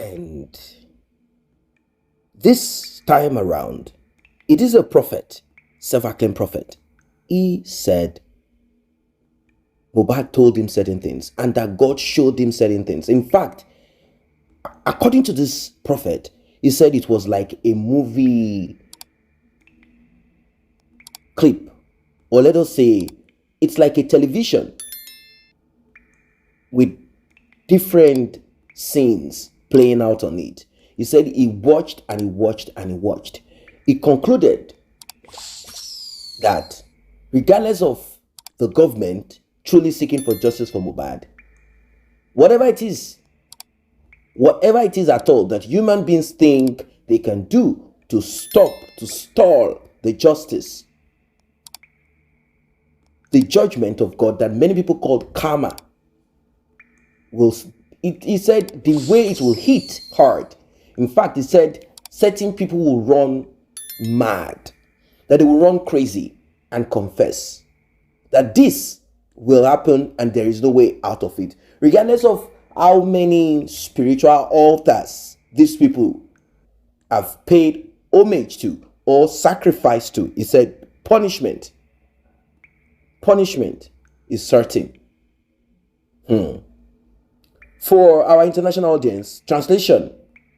And this time around, it is a prophet, self-acclaimed prophet. He said Mohbad told him certain things and that God showed him certain things. In fact, according to this prophet, he said it was like a movie clip, or let us say it's like a television with different scenes playing out on it. He said he watched and he watched and he watched. He concluded that regardless of the government truly seeking for justice for Mohbad, whatever it is at all that human beings think they can do to stop, to stall the justice, the judgment of God that many people call karma, he said the way it will hit hard. In fact, he said certain people will run mad, that they will run crazy and confess that this will happen and there is no way out of it. Regardless of how many spiritual altars these people have paid homage to or sacrificed to, he said punishment is certain. For our international audience, translation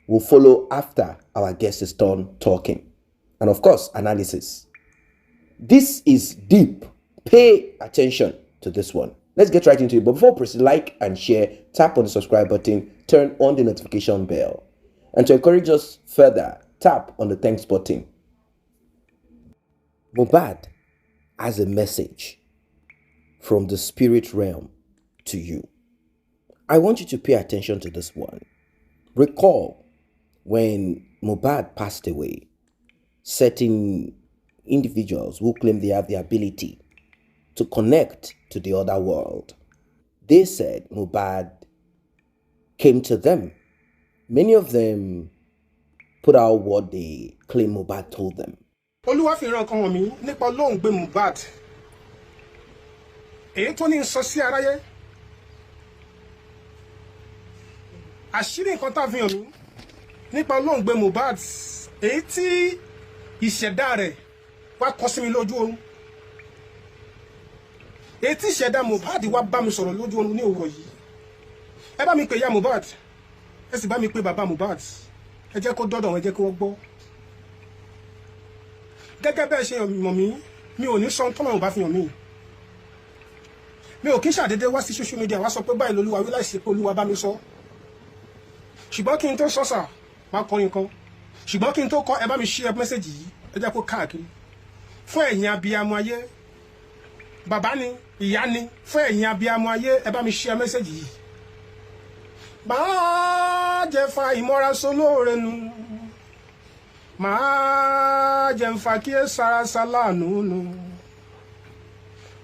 will follow after our guest is done talking. And of course, analysis. This is deep. Pay attention to this one. Let's get right into it. But before we proceed, like and share, tap on the subscribe button, turn on the notification bell. And to encourage us further, tap on the thanks button. Mohbad has a message from the spirit realm to you. I want you to pay attention to this one. Recall when Mohbad passed away, certain individuals who claim they have the ability to connect to the other world, they said Mohbad came to them. Many of them put out what they claim Mohbad told them. Olúwa fi ran kan mi nípa Ọlọ́run gbé Mohbad. Èyí tó ní sọ sí aráyé. Àṣírí nǹkan tá fi hàn mí nípa Ọlọ́run gbé Mohbad. Èyí tí ìṣẹ̀dá rẹ̀ wá kọ sí mi lójú oorun. Èyí tí ìṣẹ̀dá Mohbad wá bá mi sọ̀rọ̀ lójú oorun ní òwúrọ̀ yìí. Ẹ bá mi pè ya Mohbad. Ẹ sì bá mi pè bàbá Mohbad. Ẹ jẹ́ kó dọ́dọ̀ wọn, ẹ jẹ́ kó gbọ́. Gẹ́gẹ́ bẹ́ẹ̀ ṣe mọ̀ mí, mi ò ní sọ tọ́lọ́run bá fi hàn mí. Mi ò kí ń ṣàdédé wá sí social media wá sọ pé báyìí lolúwa wí láìsí pé Olúwa bá mi sọ. Ṣùgbọ́n kí n tó sọ sà, máa kọrin kan. Ṣùgbọ́n kí n tó kọ, ẹ bá mi share message yìí, ẹ jẹ́ kó káàkiri. Fún ẹ̀yin abiyamọ ayé, bàbá ni, ìyá ni, fún ẹ̀yin abiyamọ ayé, ẹ bá mi share message yìí. Máa jẹ́ fa ìmọ́ra sólóore nu. Máa jẹ́ fa kí ẹ sára sáláànú nu.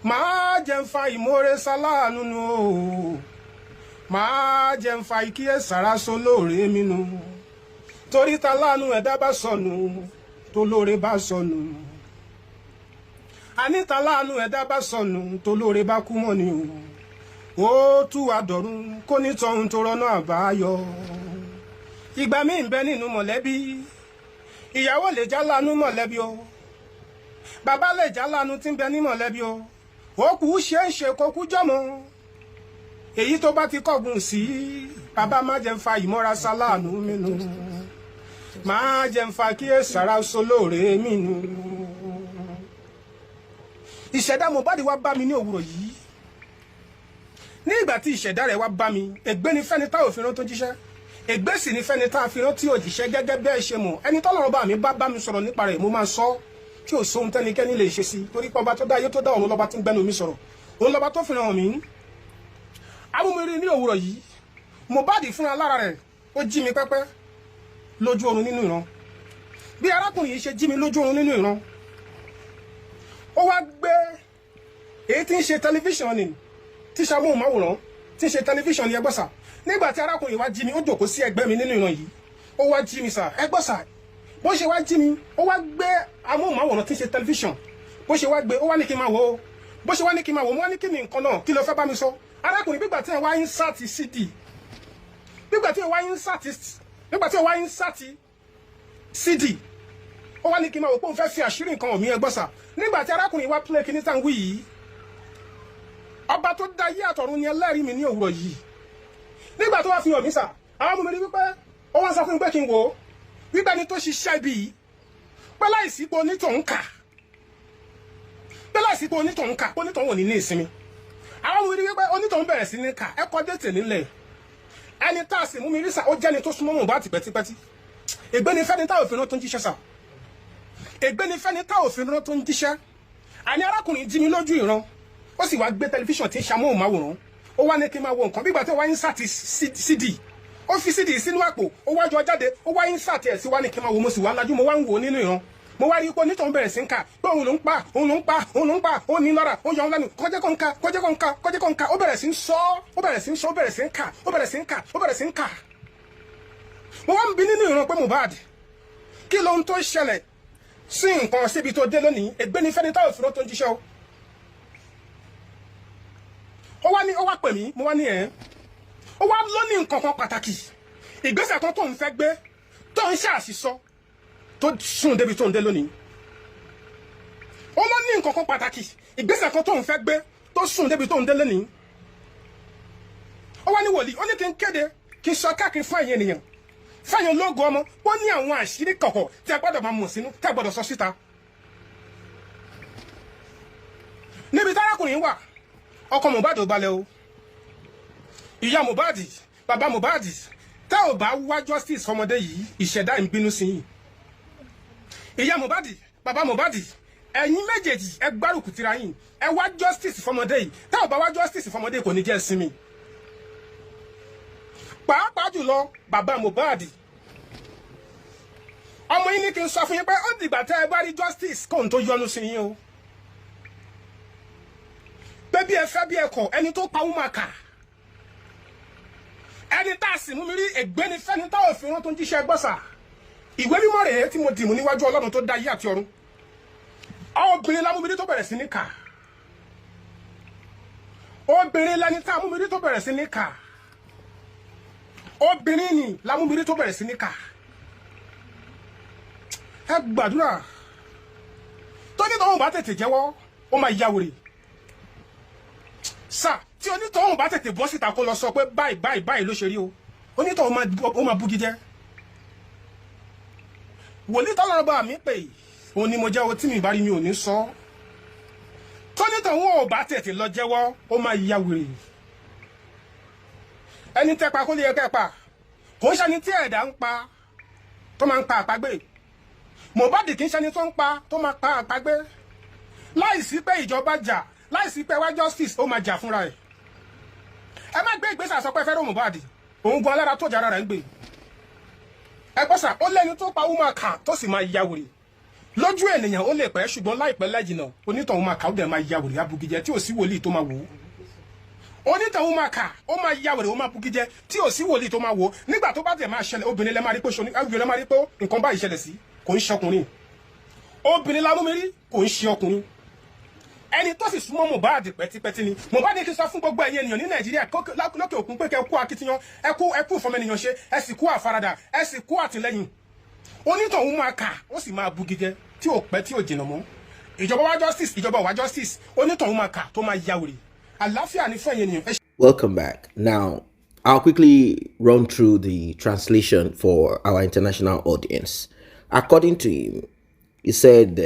Máa jẹ́ fa ìmọ́re sáláànú nu. Máa jẹ́ fa kí ẹ sára sólóore mi nu. Torí ta láànú ẹ̀dá bá sọnù, tó lóore bá sọnù. Àní ta láànú ẹ̀dá bá sọnù, tó lóore bá kú mọ́ ni o. Ó tú àdọ̀run kó ní tọ̀hún tó rọ́nà àbáyọ. Ìgbà míì ń bẹ nínú mọ̀lẹ́bí. Ìyàwó lè já lánú mọ̀lẹ́bí o. Bàbá lè já lánú tí ń bẹ ní mọ̀lẹ́bí o. Ó kú ṣe ń ṣe kó kú jọmọ. Èyí tó bá ti kọ̀gùn sí, bàbá má jẹ́ ń fa ìmọ́ra sáláànú mínú. Má jẹ́ ń fa kí èsàrà sólóore mínú. Ìṣẹ̀dá Mohbad wá bá mi ní òwúrọ̀ yìí. Ní ìgbà tí ìṣẹ̀dá rẹ̀ wá bá mi, ègbé ni fẹ́ni tá ò fi rán tó jíṣẹ́. Ègbé sì ni fẹ́ni tá fi rán tí ò jíṣẹ́ gẹ́gẹ́ bẹ́ẹ̀ ṣe mọ̀. Ẹni tọ́lọ́run bá mi bá mi sọ̀rọ̀ nípa rẹ̀ mo máa sọ tí ò sóhun tẹ́nikẹ́ni lè ṣe sí. Torí pé ọba tó dá ayé tó dá ọ̀run lọ́ba tí ń gbẹ́nu mi sọ̀rọ̀. Òun lọ́ba tó fi rán mi. Amúmiri ní òwúrọ̀ yìí, Mohbad fúnra lára rẹ̀ ó jí mi pẹ́pẹ́ lójú oorun nínú ìran. Bí arákùnrin yìí ṣe jí mi lójú oorun nínú ìran, ó wá gbé èyí tí ń ṣe tẹlifíṣàn ni, tí ṣamóhùnmáwòrán, tí ń ṣe tẹlifíṣàn ni ẹgbọ́sà. Nígbà tí arákùnrin wá jí mi, ó jókòó sí ẹgbẹ́ mi nínú ìran yìí. Ó wá jí mi sà, ẹgbọ́sà. Bó ṣe wá jí mi, ó wá gbé amóhùnmáwòrán tí ń ṣe tẹlifíṣàn. Bó ṣe wá gbé, ó wá ní kí n máa wò ó. Bó ṣe wá ní kí n máa wò ó, mo wá ní kí ni nǹkan náà, kí ló fẹ́ bá mi sọ? Arákùnrin gbígbà tí ẹ wá insert CD. Gbígbà tí ẹ wá insert nígbà tí ó wá insert CD ó wá ní kí n máa wò pé òun fẹ́ fi àṣírí nǹkan ọ̀mí ẹgbọ́n sà nígbà tí arákùnrin wá play kíní tàn wí yìí ọba tó dá ayé àtọ̀run ni ẹlẹ́rìí mi ní òwúrọ̀ yìí nígbà tó wá fi hàn mí sà àwọn ọmọ mi rí wípé ó wá sọ fún mi pé kí n wò ó wípé ẹni tó ṣiṣẹ́ ibi yìí pé láìsí pé onítọ̀hún kà pé láìsí pé onítọ̀hún kà pé onítọ̀hún ò ní ní ìsinmi àwọn ọmọ mi rí wípé onítọ̀hún bẹ̀rẹ̀ sí ní kà ẹ̀kọ́ dẹ́tẹ̀ nílẹ̀ ẹni tá a sì mú mi rí sà ó jẹ́ni tó súnmọ́ Mohbad pẹ́típẹ́tí ègbéni fẹ́ni tá òfin tó ń jíṣẹ́ sà ègbéni fẹ́ni tá òfin tó ń jíṣẹ́ àní arákùnrin jí mi lójú ìran ó sì wá gbé tẹlifíṣàn tí ń ṣamóhùnmáwòrán ó wá ní kí n máa wo nǹkan bí ìgbà tí ó wá insert CD ó fi CD sínú àpò ó wá jọ jáde ó wá insert ẹ̀ sí wá ní kí n máa wo mo sì wá lajú mo wá ń wò ó nínú ìran mo wá rí i pé onítọ̀hún bẹ̀rẹ̀ sí ń kà pé òun ló ń pa òun ló ń pa òun ló ń pa ó ní lọ́ra ó yọ ọ́n lẹ́nu kọjá kó ń ka kọjá kó ń ka kọjá kó ń ka ó bẹ̀rẹ̀ sí ń sọ ó bẹ̀rẹ̀ sí ń sọ ó bẹ̀rẹ̀ sí ń kà ó bẹ̀rẹ̀ sí ń kà ó bẹ̀rẹ̀ sí ń kà mo wá ń bi nínú ìran pé Mohbad kí lóhun tó ṣẹlẹ̀ sí nǹkan síbi tó dé lónìí ègbéni fẹ́ni táwọn òfin tó ń jíṣẹ́ o ó wá pè mí mo wá ní ẹ̀ ó wá lóní nǹkan kan pàtàkì ìgbésẹ̀ kan tó ń fẹ́ gbé tó ń ṣàṣìṣọ́ tó sùn débi tó ń dé lónìí ó lóní nǹkan kan pàtàkì ìgbésẹ̀ kan tó ń fẹ́ gbé tó sùn débi tó ń dé lónìí ó wá ní wòlíì ó ní kí n kéde kí n sọ káàkiri fún ẹ̀yin ènìyàn fẹ́yìn ológun ọmọ ó ní àwọn àṣírí kọ̀kọ̀ tí a gbọ́dọ̀ máa mọ̀ sínú tí a gbọ́dọ̀ sọ síta níbi tárákùnrin wà ọkọ Mohbad ò balẹ̀ o ìyá Mohbad bàbá Mohbad tẹ́ ò bá wá justice fọmọdé yìí ìṣẹ̀dá ń bínú sí yìí ìyá Mohbad bàbá Mohbad ẹ̀yin méjèèjì ẹ gbárùkù tira yín ẹ wá justice fọmọdé yìí tẹ́ ò bá wá justice fọmọdé kò ní jẹ́ sinmi pàápàá jùlọ bàbá Mohbad ọmọ yín ní kí n sọ fún yín pé ó dìgbà tẹ́ ẹ bá rí justice kóhun tó yọ́nú sí yín o pé bí ẹ fẹ́ bí ẹ kọ̀ ẹni tó pa wúmà kà ẹni tá a sì mú mi rí ègbéni fẹ́ni tá òfin wọn tó ń jíṣẹ́ gbọ́sà ìwé mímọ́ rèé tí mo dìmú níwájú Ọlọ́run tó dá ayé àti ọ̀run obìnrin lámúmírí tó bẹ̀rẹ̀ sí ní kà obìnrin lẹni tá a mú mi rí tó bẹ̀rẹ̀ sí ní kà obìnrin ni lámúmírí tó bẹ̀rẹ̀ sí ní kà ẹ gbàdúrà tó ní tọ́wọ́n bá tètè jẹ́wọ́ ó máa ya wèrè sà tí onítọ̀hún bá tètè bọ́ síta kó lọ sọ pé báyìí ló ṣe rí o onítọ̀hún ó máa búgi jẹ́ wòlíì tọ́lọ́rọ̀ bá mi pè òun ni mo jẹ́ o tí mi bá rí mi ò ní sọ tónítọ̀hún ò bá tètè lọ jẹ́wọ́ ó máa ya wèrè ẹni tẹ́pa kó lè yẹ kẹ́pa kò ń ṣẹni tí ẹ̀dá ń pa tó máa ń pa àpagbé Mohbad kì í ṣẹni tó ń pa tó máa pa àpagbé láìsí pé ìjọba jà láìsí pé wá justice ó máa jà fúnra ẹ̀ ẹ má gbé ìgbésẹ̀ àsọpẹ́ fẹ́ràn Mohbad òun gan alára tó jà ara rẹ̀ ń gbé ẹ pọ́sà ó lẹ́ni tó pa wúmà kà tó sì máa ya wèrè lójú ènìyàn ó lè pẹ́ ṣùgbọ́n láìpẹ́ lẹ́jìnà onítọ̀hún máa kà ó dẹ̀ máa ya wèrè abugijẹ tí ò sí wòlíì tó máa wò ó onítọ̀hún máa kà ó máa ya wèrè ó máa bugijẹ tí ò sí wòlíì tó máa wò ó nígbà tó bá tẹ̀ máa ṣẹlẹ̀ obìnrin lẹ́ máa rí pé obìnrin lẹ́ máa rí pé nǹkan báyìí ṣẹlẹ̀ sí kò ń ṣọkùnrin obìnrin lámúmirí kò ń ṣe ọkùnrin ẹni tó sì súnmọ́ Mohbad pẹ́típẹ́tí ni Mohbad ní kí n sọ fún gbogbo ẹ̀yin ènìyàn ní Nàìjíríà lókè òkun pé kẹ́ kú akitiyan ẹ kú ìfọmọnìyàn ṣe ẹ sì kú àfaradà ẹ sì kú àtìlẹ́yìn onítọ̀hún máa kà ó sì máa bugijẹ tí ò pẹ́ tí ò jìnnà mọ́ ìjọba wá justice ìjọba wá justice onítọ̀hún máa kà tó máa ya wèrè àlàáfíà ní fún ẹ̀yin ènìyàn. Welcome back. Now, I'll quickly run through the translation for our international audience. According to him, he said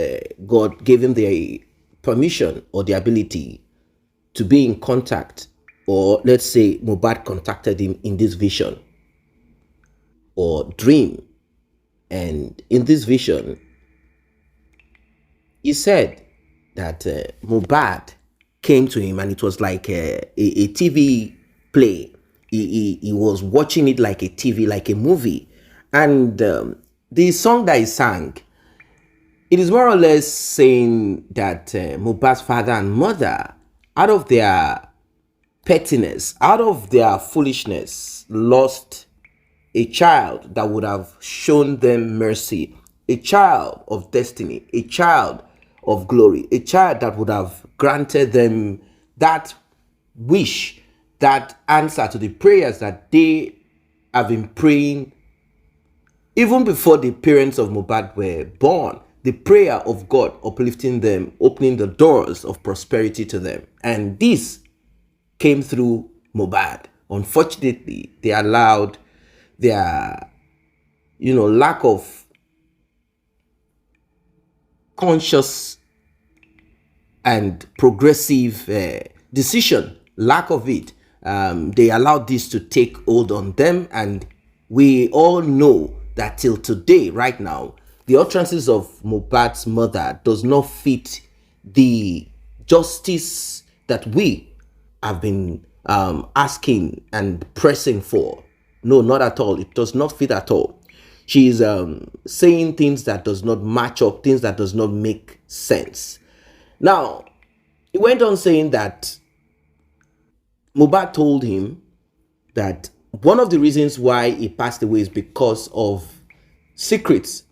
God gave him the permission or the ability to be in contact, or let's say Mohbad contacted him in this vision or dream. And in this vision, he said that Mohbad came to him and it was like a TV play. He was watching it like a TV, like a movie. And the song that he sang, it is more or less saying that Mohbad's father and mother, out of their pettiness, out of their foolishness, lost a child that would have shown them mercy, a child of destiny, a child of glory, a child that would have granted them that wish, that answer to the prayers that they have been praying Even before the parents of Mohbad were born, the prayer of God uplifting them, opening the doors of prosperity to them. And this came through Mohbad. Unfortunately, they allowed their, lack of conscious and progressive decision, lack of it. They allowed this to take hold on them, and we all know that till today, right now, the utterances of Mohbad's mother does not fit the justice that we have been asking and pressing for. No, not at all. It does not fit at all. She's saying things that does not match up, things that does not make sense. Now, he went on saying that Mohbad told him that one of the reasons why he passed away is because of secrets,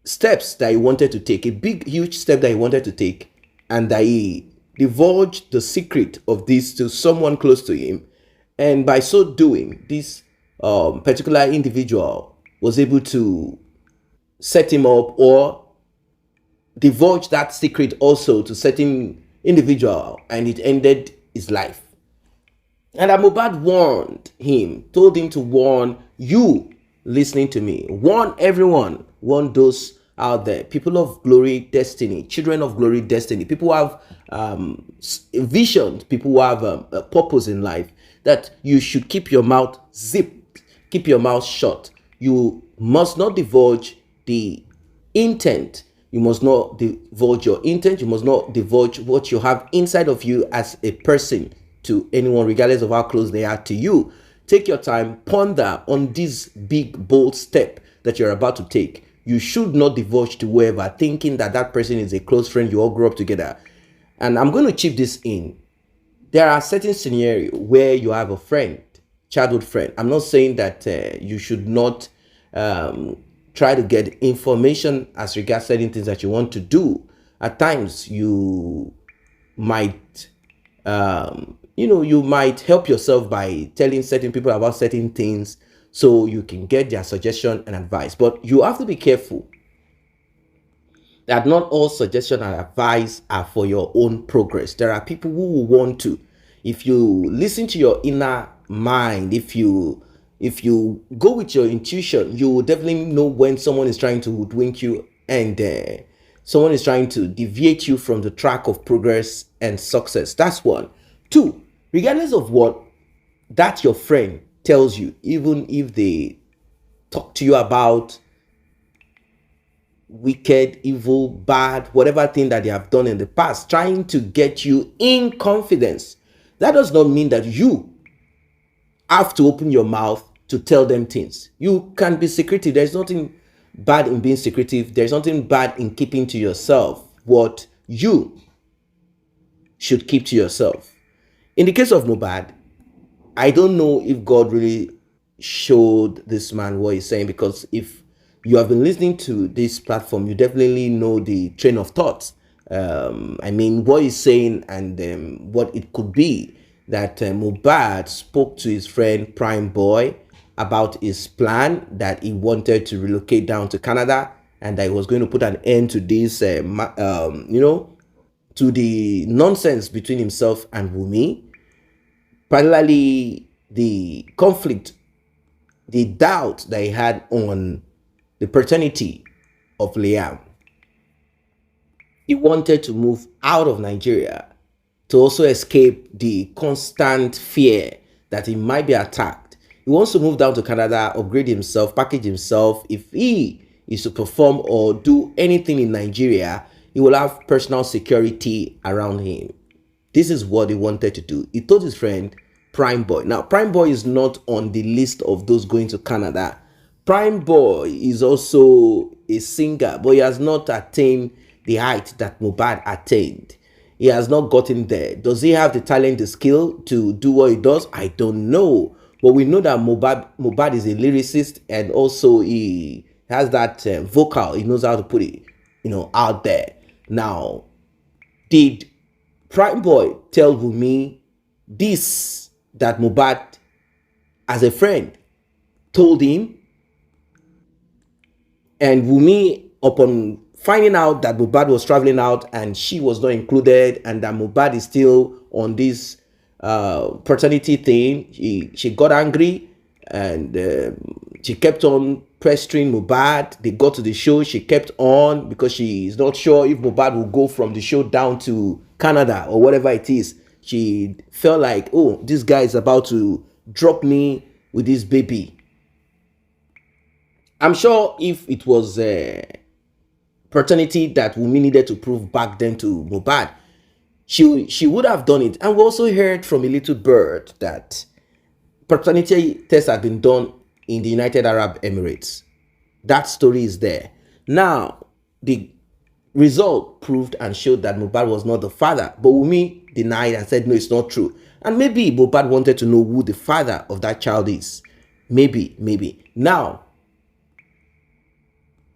steps that he wanted to take, a big, huge step that he wanted to take, and that he divulged the secret of this to someone close to him. And by so doing, this particular individual was able to set him up or divulge that secret also to certain individual, and it ended his life. And Mohbad warned him, told him to warn you listening to me, warn everyone, warn those out there, people of glory, destiny, children of glory, destiny, people who have visions, people who have a purpose in life, that you should keep your mouth zipped, keep your mouth shut. You must not divulge the intent. You must not divulge your intent. You must not divulge what you have inside of you as a person to anyone, regardless of how close they are to you. Take your time, ponder on this big, bold step that you're about to take. You should not divulge to whoever, thinking that that person is a close friend, you all grew up together. And I'm going to chip this in. There are certain scenarios where you have a friend, childhood friend. I'm not saying that you should not try to get information as regards certain things that you want to do. At times, you might, you might help yourself by telling certain people about certain things so you can get their suggestion and advice. But you have to be careful that not all suggestion and advice are for your own progress. There are people who will want to. If you listen to your inner mind, if you go with your intuition, you will definitely know when someone is trying to hoodwink you and someone is trying to deviate you from the track of progress and success. That's one. Two, regardless of what that your friend tells you, even if they talk to you about wicked, evil, bad, whatever thing that they have done in the past, trying to get you in confidence, that does not mean that you have to open your mouth to tell them things. You can be secretive. There's nothing bad in being secretive. There's nothing bad in keeping to yourself what you should keep to yourself. In the case of Mohbad, I don't know if God really showed this man what he's saying, because if you have been listening to this platform, you definitely know the train of thoughts. What he's saying and what it could be that Mohbad spoke to his friend Prime Boy about his plan, that he wanted to relocate down to Canada and that he was going to put an end to this, to the nonsense between himself and Wunmi, particularly the conflict, the doubt that he had on the paternity of Liam. He wanted to move out of Nigeria to also escape the constant fear that he might be attacked. He wants to move down to Canada, upgrade himself, package himself. If he is to perform or do anything in Nigeria, he will have personal security around him. This is what he wanted to do. He told his friend Prime Boy. Now, Prime Boy is not on the list of those going to Canada. Prime Boy is also a singer, but he has not attained the height that Mohbad attained. He has not gotten there. Does he have the talent, the skill to do what he does? I don't know. But we know that Mohbad is a lyricist, and also he has that vocal. He knows how to put it, out there. Now, did Prime Boy tell Wunmi this that Mohbad, as a friend, told him? And Wumi, upon finding out that Mohbad was traveling out and she was not included, and that Mohbad is still on this paternity thing, she got angry, and she kept on pestering Mohbad. They got to the show, she kept on, because she is not sure if Mohbad will go from the show down to Canada or whatever it is. She felt like, oh, this guy is about to drop me with this baby. I'm sure if it was paternity that Wunmi needed to prove back then to Mohbad, she would have done it. And we also heard from a little bird that paternity tests had been done in the United Arab Emirates. That story is there. Now, the result proved and showed that Mohbad was not the father, but Wunmi denied and said, no, it's not true. And maybe Mohbad wanted to know who the father of that child is. Maybe. Now,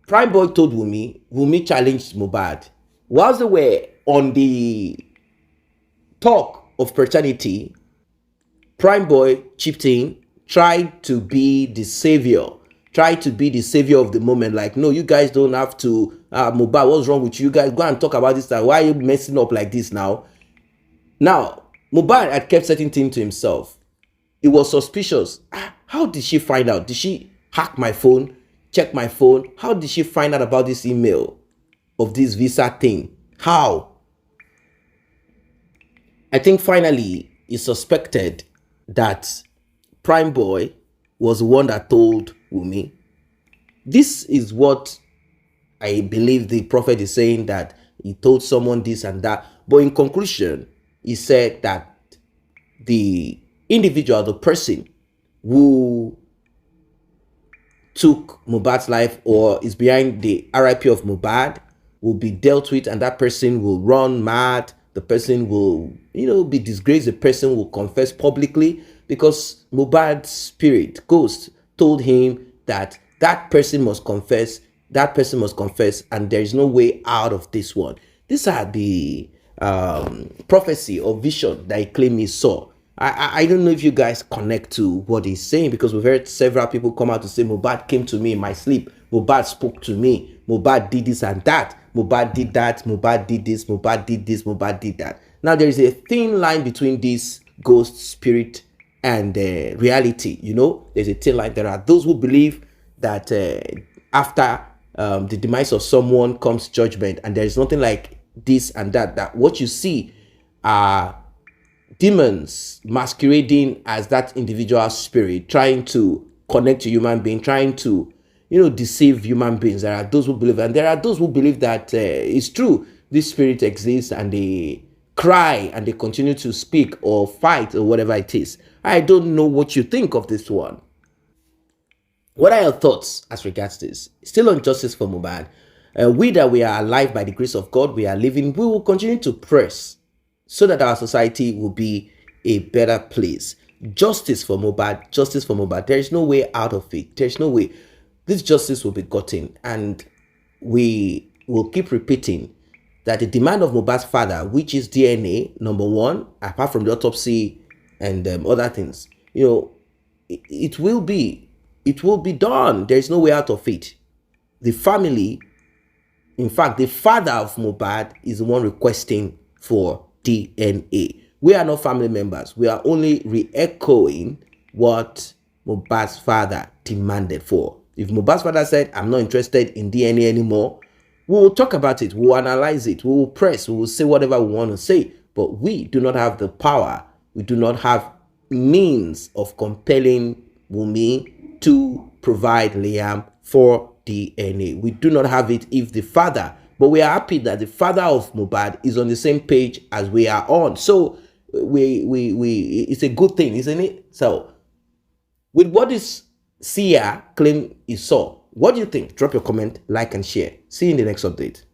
Prime Boy told Wunmi challenged Mohbad. Whilst they were on the talk of paternity, Prime Boy chipped in, tried to be the savior of the moment. Like, no, you guys don't have to, Mohbad, what's wrong with you guys? Go and talk about this. Why are you messing up like this now? Now, Mohbad had kept certain things to himself. It was suspicious. How did she find out? Did she hack my phone? Check my phone? How did she find out about this email of this visa thing? How? I think finally he suspected that Prime Boy was the one that told Wunmi. This is what I believe the prophet is saying, that he told someone this and that. But in conclusion, he said that the individual, the person who took Mohbad's life or is behind the RIP of Mohbad will be dealt with, and that person will run mad. The person will, be disgraced. The person will confess publicly, because Mohbad's spirit, ghost, told him that that person must confess. That person must confess, and there is no way out of this one. These are the prophecy or vision that he claimed he saw. I don't know if you guys connect to what he's saying, because we've heard several people come out to say, Mohbad came to me in my sleep. Mohbad spoke to me. Mohbad did this and that. Mohbad did that. Mohbad did this. Mohbad did this. Mohbad did that. Now, there is a thin line between this ghost spirit and reality. There's a thin line. There are those who believe that after the demise of someone comes judgment, and there is nothing like this and that. That what you see are demons masquerading as that individual spirit, trying to connect to human being, trying to, deceive human beings. There are those who believe, and there are those who believe that it's true. This spirit exists, and they cry and they continue to speak or fight or whatever it is. I don't know what you think of this one. What are your thoughts as regards this? Still on justice for Mohbad. We that we are alive by the grace of God, we are living, we will continue to press so that our society will be a better place. Justice for Mohbad, justice for Mohbad. There is no way out of it. There is no way. This justice will be gotten, and we will keep repeating that the demand of Mohbad's father, which is DNA, number one, apart from the autopsy and other things, it will be done. There is no way out of it. The family, in fact, the father of Mohbad is the one requesting for DNA. We are not family members. We are only re-echoing what Mohbad's father demanded for. If Mohbad's father said, I'm not interested in DNA anymore, we will talk about it. We will analyze it. We will press. We will say whatever we want to say. But we do not have the power. We do not have means of compelling Wunmi to provide Liam for DNA. We do not have it if the father. But we are happy that the father of Mohbad is on the same page as we are on. So it's a good thing, isn't it? So with what this seer claim he saw, what do you think? Drop your comment, like, and share. See you in the next update.